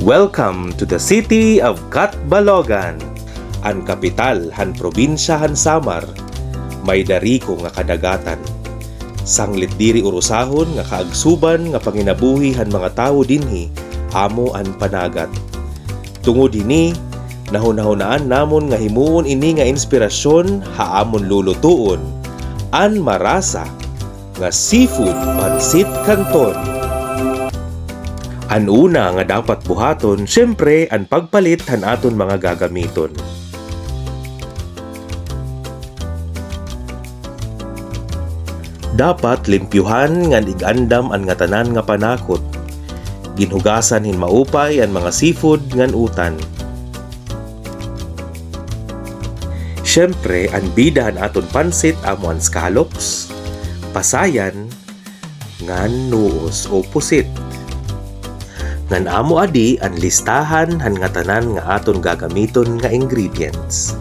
Welcome to the city of Catbalogan, ang kapital han probinsya han Samar. May dariko nga kadagatan. Sanglit diri urusahon nga kaagsuban nga panginabuhi han mga tawo dinhi, amo an panagat. Tungod dinhi, nahunahunaan namon nga himuon ini nga inspirasyon haamon lulutuon an marasa nga seafood pansit canton. An una nga dapat buhaton, syempre ang pagpalit han aton mga gagamiton. Dapat limpyuhan nga igandam ang nga tanan nga panakot. Ginhugasan hin maupay ang mga seafood ngan utan. Syempre, ang bida han aton pansit amo ang scallops, pasayan, ngan nuos o pusit. Ngan amo adi ang listahan han nga tanan nga aton gagamiton nga ingredients.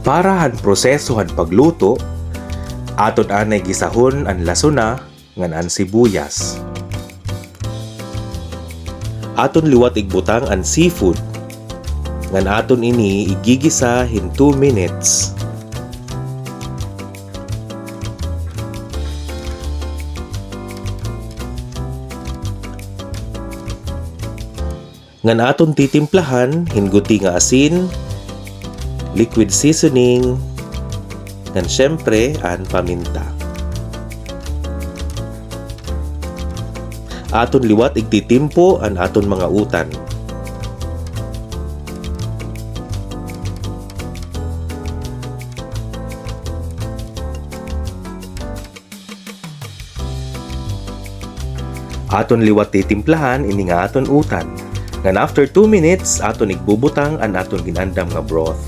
Para han proseso han pagluto, aton anay gisahon ang lasuna ngan ang sibuyas. Aton liwat igbutang ang seafood, ngan aton ini igigisa hin 2 minutes. Ngan aton titimplahan hinguti nga asin, liquid seasoning, ngan syempre an paminta. Aton liwat igtitimpo an aton mga utan. Aton liwat titimplahan ini nga aton utan. Ngan after 2 minutes, aton igbubutang an aton ginandam nga broth.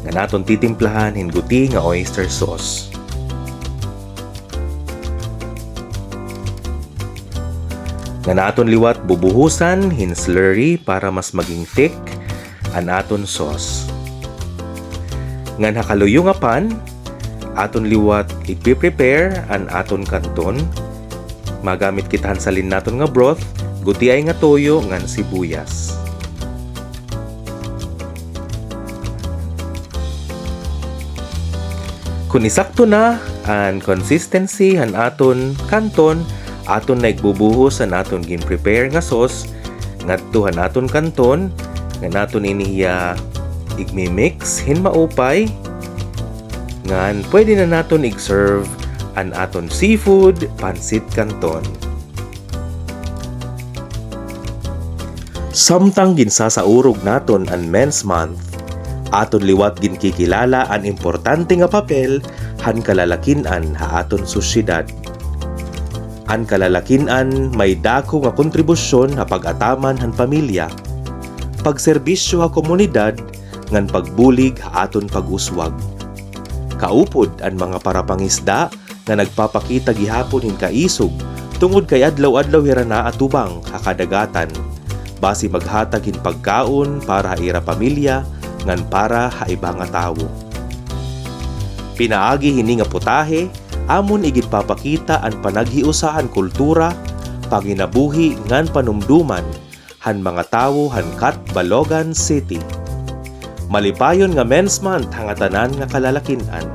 Ngan aton titimplahan hinguti nga oyster sauce. Ngan aton liwat bubuhusan hin slurry para mas maging thick an aton sauce. Ngan hakaluyo nga pan, aton liwat ipiprepare an aton canton. Magamit kitahan salin naton nga broth, guti ay nga toyo ngan sibuyas. Kung isakto na ang consistency han aton canton, aton na igbubuhos an aton gin-prepare nga sauce ngadto han aton canton, ngan aton iniya igmi-mix hin maupay, ngan pwede na naton ig-serve an aton seafood pansit canton. Samtang ginsasaurog naton an Men's Month, aton liwat ginkikilala ang importante nga papel han kalalakin-an ha aton sosyedad. Ang kalalakin-an may dako nga kontribusyon ha pag-ataman han pamilya, pagserbisyo ha komunidad, ngan pagbulig ha aton pag-uswag. Kaupod ang mga parapangisda nga nagpapakita gihapon hin kaisog tungod kay adlaw-adlaw hirana atubang ha kadagatan. Basi maghatag hin pagkaon para ira pamilya ngan para haiba nga tawo. Pinaagi hini nga putahe amon igid papakita ang panaghiusahan kultura, panginabuhi ngan panumduman han mga tawo han Catbalogan City. Malipayon nga Men's Month hanga tanan nga kalalakin-an.